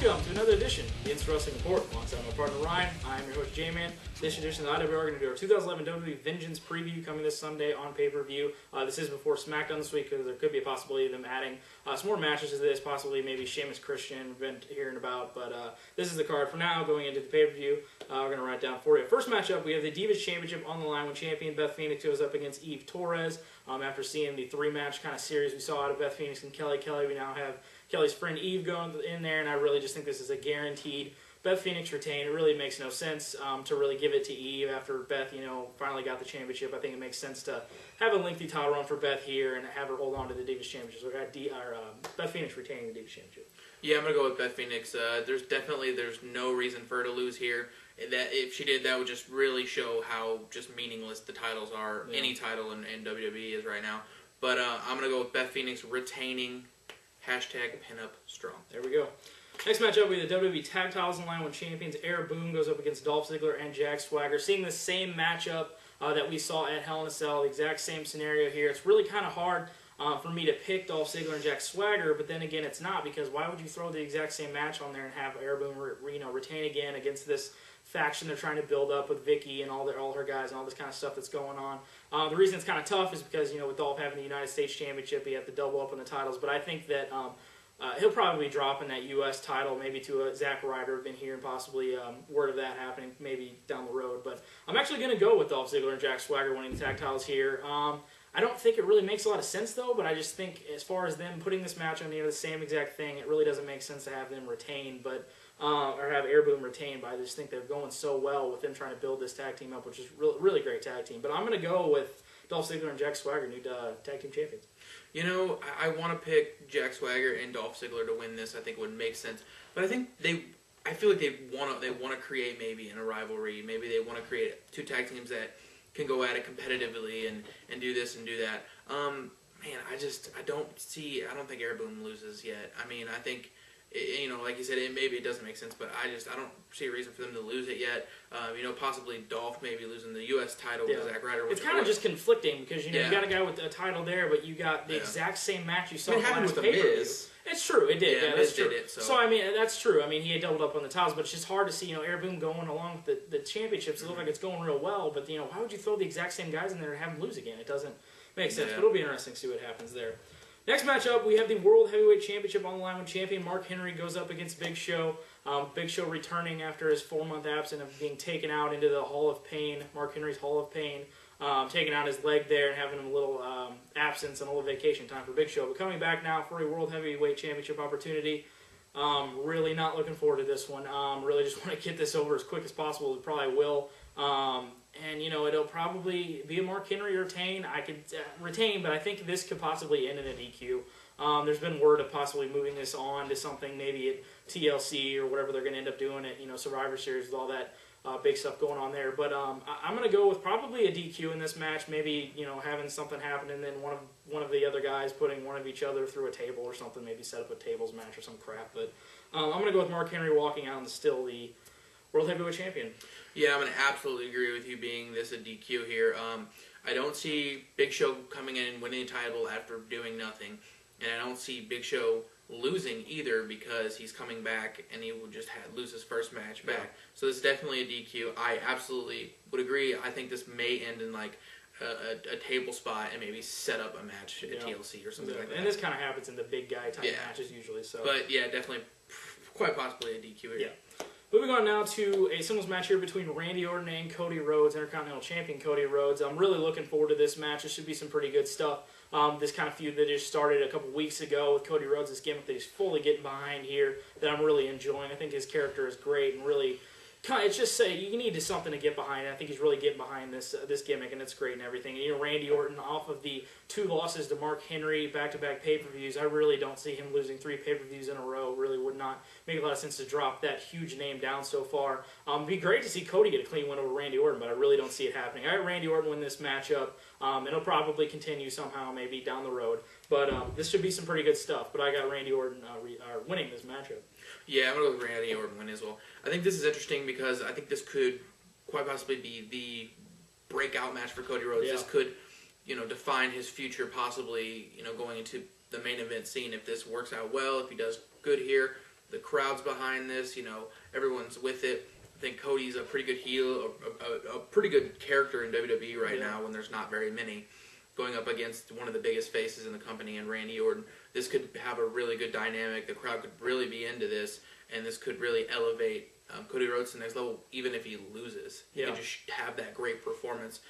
Welcome to another edition of the Instant Wrestling Report. Alongside my partner Ryan, I'm your host J-Man. This edition of the IWR, we're going to do our 2011 WWE Vengeance preview coming this Sunday on pay-per-view. This is before SmackDown this week because there could be a possibility of them adding some more matches to this, possibly maybe Sheamus Christian we've been hearing about. But this is the card for now going into the pay-per-view. We're going to write down for you. First matchup, we have the Divas Championship on the line when champion Beth Phoenix goes up against Eve Torres. After seeing the three-match kind of series we saw out of Beth Phoenix and Kelly, we now have Kelly's friend Eve going in there, and I really just think this is a guaranteed Beth Phoenix retain. It really makes no sense to really give it to Eve after Beth, finally got the championship. I think it makes sense to have a lengthy title run for Beth here and have her hold on to the Divas Championship. So we got Beth Phoenix retaining the Divas Championship. Yeah, I'm going to go with Beth Phoenix. There's no reason for her to lose here. That if she did, that would just really show how just meaningless the titles are. Yeah. Any title in WWE is right now. But I'm going to go with Beth Phoenix retaining. Hashtag pinup strong. There we go. Next matchup, we have the WWE Tag Titles in line when champions Air Boom goes up against Dolph Ziggler and Jack Swagger. Seeing the same matchup that we saw at Hell in a Cell, the exact same scenario here. It's really kind of hard for me to pick Dolph Ziggler and Jack Swagger, but then again, it's not, because why would you throw the exact same match on there and have Air Boom retain again against this faction they're trying to build up with Vicky and all her guys and all this kind of stuff that's going on. The reason it's kind of tough is because, with Dolph having the United States Championship, he had to double up on the titles, but I think that he'll probably be dropping that U.S. title maybe to Zack Ryder. I've been hearing possibly word of that happening maybe down the road, but I'm actually going to go with Dolph Ziggler and Jack Swagger winning the tag titles here. I don't think it really makes a lot of sense, though, but I just think as far as them putting this match on the same exact thing, it really doesn't make sense to have them retain, or have Air Boom retain, but I just think they're going so well with them trying to build this tag team up, which is really great tag team. But I'm going to go with Dolph Ziggler and Jack Swagger, new tag team champions. I want to pick Jack Swagger and Dolph Ziggler to win this. I think it would make sense. But I feel like they want to create maybe a rivalry. Maybe they want to create two tag teams that can go at it competitively and do this and do that. I don't think Air Boom loses yet. I think, like you said, maybe it doesn't make sense, but I don't see a reason for them to lose it yet. Possibly Dolph maybe losing the U.S. title to Zack Ryder. It's kind of just conflicting because, you got a guy with a title there, but you got the exact same match you saw in the last pay-per-view. It's true, it did. Yeah, that's true. Did it, so that's true. He had doubled up on the titles, but it's just hard to see, Air Boom going along with the championships. It looks like it's going real well, but, why would you throw the exact same guys in there and have them lose again? It doesn't make sense, but it'll be interesting to see what happens there. Next matchup, we have the World Heavyweight Championship on the line when champion Mark Henry goes up against Big Show. Big Show returning after his 4-month absence of being taken out into the Hall of Pain, Mark Henry's Hall of Pain, taking out his leg there and having a little absence and a little vacation time for Big Show. But coming back now for a World Heavyweight Championship opportunity. Really not looking forward to this one. Really just want to get this over as quick as possible. It probably will. And, it'll probably be a Mark Henry retain. I could retain, but I think this could possibly end in a DQ. There's been word of possibly moving this on to something maybe at TLC or whatever they're going to end up doing at, Survivor Series with all that big stuff going on there. But I'm going to go with probably a DQ in this match, maybe, having something happen and then one of the other guys putting one of each other through a table or something, maybe set up a tables match or some crap. But I'm going to go with Mark Henry walking out and still the World Heavyweight Champion. Yeah, I'm going to absolutely agree with you being this a DQ here. I don't see Big Show coming in and winning the title after doing nothing. And I don't see Big Show losing either because he's coming back and he will just lose his first match back. Yeah. So this is definitely a DQ. I absolutely would agree. I think this may end in like a table spot and maybe set up a match at TLC or something like that. And this kind of happens in the big guy type matches usually. So. But yeah, definitely quite possibly a DQ here. Yeah. Moving on now to a singles match here between Randy Orton and Cody Rhodes, Intercontinental Champion Cody Rhodes. I'm really looking forward to this match. This should be some pretty good stuff. This kind of feud that just started a couple weeks ago with Cody Rhodes, this gimmick that he's fully getting behind here that I'm really enjoying. I think his character is great and really it's just you need something to get behind. I think he's really getting behind this gimmick, and it's great and everything. And, Randy Orton, off of the 2 losses to Mark Henry, back-to-back pay-per-views, I really don't see him losing 3 pay-per-views in a row. Really would not make a lot of sense to drop that huge name down so far. It'd be great to see Cody get a clean win over Randy Orton, but I really don't see it happening. I got Randy Orton win this matchup. It'll probably continue somehow, maybe down the road. But this should be some pretty good stuff. But I got Randy Orton winning this matchup. Yeah, I'm going to go with Randy Orton win as well. I think this is interesting because I think this could quite possibly be the breakout match for Cody Rhodes. Yeah. This could, define his future possibly, going into the main event scene if this works out well, if he does good here. The crowd's behind this. Everyone's with it. I think Cody's a pretty good heel, a pretty good character in WWE right now when there's not very many. Going up against one of the biggest faces in the company and Randy Orton, this could have a really good dynamic. The crowd could really be into this, and this could really elevate Cody Rhodes to the next level, even if he loses. He could just have that great performance.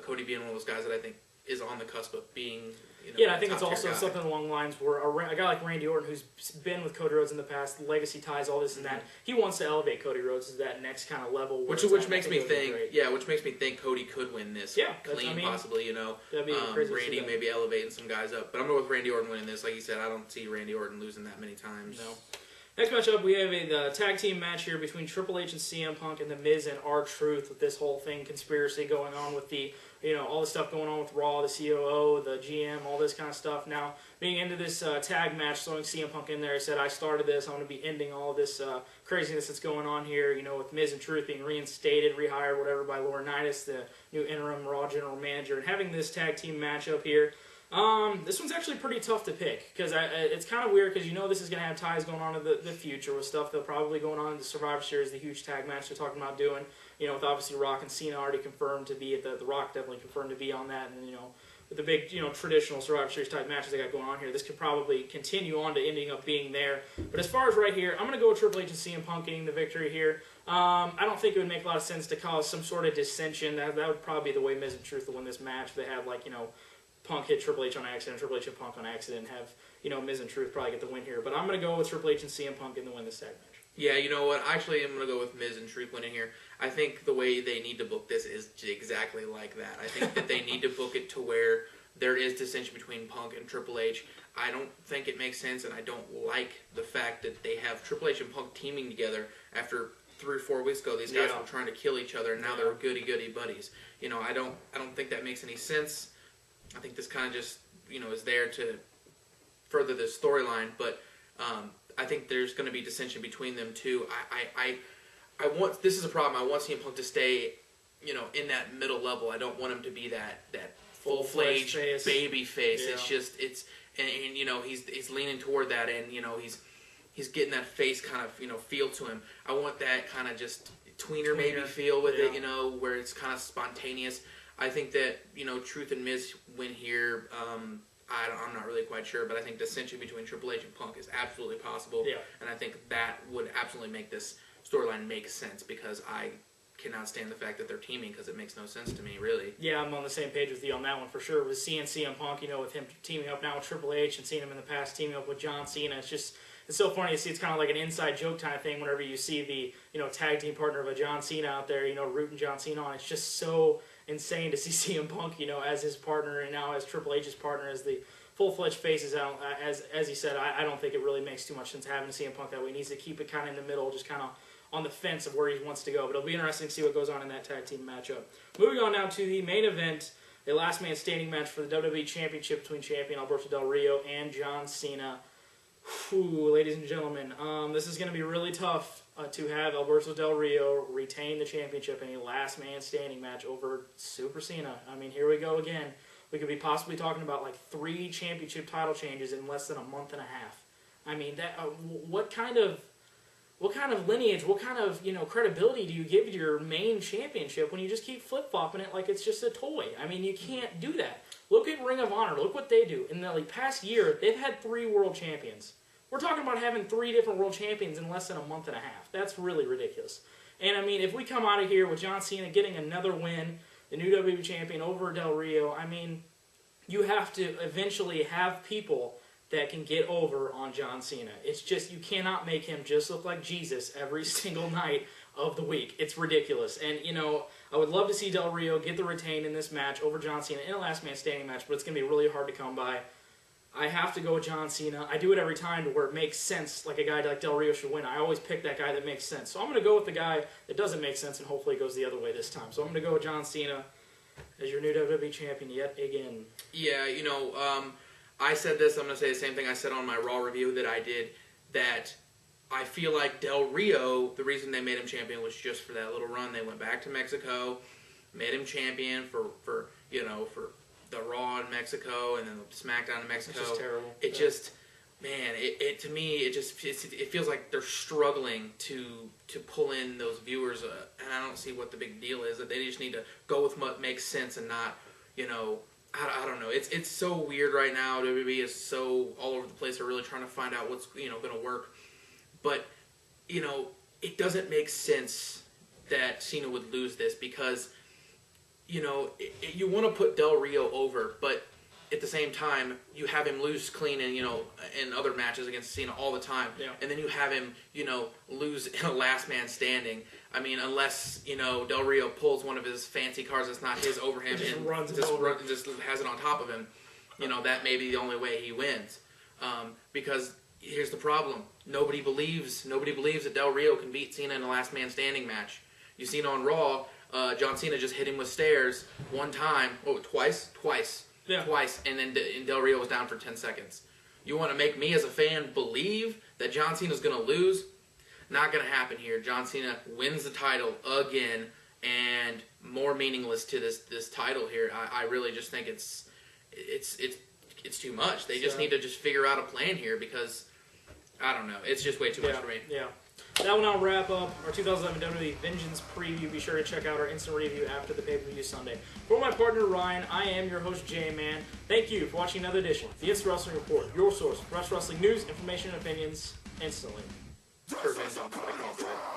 Cody being one of those guys that I think is on the cusp of being, I think it's also something along the lines where a guy like Randy Orton, who's been with Cody Rhodes in the past, legacy ties, all this and that, he wants to elevate Cody Rhodes to that next kind of level. Which makes me think Cody could win this clean, possibly. That'd be crazy. Randy maybe elevating some guys up, but I'm going to go with Randy Orton winning this. Like you said, I don't see Randy Orton losing that many times. No. Next matchup, we have a tag team match here between Triple H and CM Punk and The Miz and R-Truth, with this whole thing, conspiracy going on with the, all the stuff going on with Raw, the COO, the GM, all this kind of stuff. Now, being into this tag match, throwing CM Punk in there, he said, I started this, I'm going to be ending all this craziness that's going on here, with Miz and Truth being reinstated, rehired, whatever, by Laurinaitis, the new interim Raw general manager, and having this tag team matchup here. This one's actually pretty tough to pick, because it's kind of weird, because this is going to have ties going on in the future with stuff that's probably going on in the Survivor Series, the huge tag match they're talking about doing, with obviously Rock and Cena already confirmed to be, the Rock definitely confirmed to be on that, and with the big, traditional Survivor Series type matches they got going on here, this could probably continue on to ending up being there. But as far as right here, I'm going to go with Triple H and CM Punk getting the victory here. I don't think it would make a lot of sense to cause some sort of dissension. That would probably be the way Miz and Truth will win this match. They have, Punk hit Triple H on accident, Triple H hit Punk on accident, and have, Miz and Truth probably get the win here. But I'm going to go with Triple H and CM Punk getting the win this tag match. Yeah, you know what? Actually, I'm going to go with Miz and Truth winning here. I think the way they need to book this is exactly like that. I think that they need to book it to where there is dissension between Punk and Triple H. I don't think it makes sense, and I don't like the fact that they have Triple H and Punk teaming together after 3 or 4 weeks ago. These guys were trying to kill each other, and now they're goody-goody buddies. I don't think that makes any sense. I think this kind of just, is there to further the storyline, but I think there's going to be dissension between them too. I want, this is a problem, I want CM Punk to stay, in that middle level. I don't want him to be that full-fledged baby face. Yeah. He's leaning toward that, and, he's getting that face kind of, feel to him. I want that kind of just tweener maybe feel with it, where it's kind of spontaneous. I think that, Truth and Miz win here. I'm not really quite sure, but I think dissension between Triple H and Punk is absolutely possible. Yeah. And I think that would absolutely make this storyline make sense, because I cannot stand the fact that they're teaming, because it makes no sense to me, really. Yeah, I'm on the same page with you on that one for sure. With seeing CM Punk, with him teaming up now with Triple H, and seeing him in the past teaming up with John Cena, it's so funny to see. It's kind of like an inside joke kind of thing whenever you see the, tag team partner of a John Cena out there, rooting John Cena on. It's just so insane to see CM Punk, as his partner, and now as Triple H's partner, as the full-fledged faces. As he said, I don't think it really makes too much sense having CM Punk that way. He needs to keep it kind of in the middle, just kind of on the fence of where he wants to go. But it'll be interesting to see what goes on in that tag team matchup. Moving on now to the main event, a last man standing match for the WWE Championship between champion Alberto Del Rio and John Cena. Whew, ladies and gentlemen, this is going to be really tough to have Alberto Del Rio retain the championship in a last man standing match over Super Cena. I mean, here we go again. We could be possibly talking about 3 championship title changes in less than a month and a half. I mean, that what kind of lineage, what kind of credibility do you give to your main championship when you just keep flip flopping it like it's just a toy? I mean, you can't do that. Look at Ring of Honor. Look what they do. In the past year, they've had 3 world champions. We're talking about having 3 different world champions in less than a month and a half. That's really ridiculous. And I mean, if we come out of here with John Cena getting another win, the new WWE champion over Del Rio, I mean, you have to eventually have people that can get over on John Cena. It's just, you cannot make him just look like Jesus every single night of the week. It's ridiculous. And, I would love to see Del Rio get the retain in this match over John Cena in a last man standing match, but it's going to be really hard to come by. I have to go with John Cena. I do it every time to where it makes sense, like a guy like Del Rio should win. I always pick that guy that makes sense. So I'm going to go with the guy that doesn't make sense, and hopefully it goes the other way this time. So I'm going to go with John Cena as your new WWE champion yet again. Yeah, I said this, I'm going to say the same thing I said on my Raw review that I did, that I feel like Del Rio, the reason they made him champion was just for that little run. They went back to Mexico, made him champion for the Raw in Mexico, and then the SmackDown in Mexico. It's just terrible. man, it to me, it feels like they're struggling to pull in those viewers, and I don't see what the big deal is. That they just need to go with what makes sense and not, I don't know. It's so weird right now. WWE is so all over the place. They're really trying to find out what's going to work, but it doesn't make sense that Cena would lose this because you want to put Del Rio over, but at the same time, you have him lose clean in other matches against Cena all the time, and then you have him lose in a last man standing. I mean, unless Del Rio pulls one of his fancy cards that's not his over him and just has it on top of him, that may be the only way he wins. Because here's the problem: nobody believes that Del Rio can beat Cena in a last man standing match. You seen on Raw, John Cena just hit him with stairs one time, twice. Yeah. Twice, and then Del Rio was down for 10 seconds. You want to make me as a fan believe that John Cena's going to lose? Not going to happen here. John Cena wins the title again, and more meaningless to this title here. I really just think it's too much. They just need to just figure out a plan here because, I don't know, it's just way too much for me. Yeah. That will now wrap up our 2011 WWE Vengeance preview. Be sure to check out our instant review after the pay-per-view Sunday. For my partner Ryan, I am your host J-Man. Thank you for watching another edition of the Instant Wrestling Report, your source for wrestling news, information, and opinions instantly. For Vengeance, I can't say it.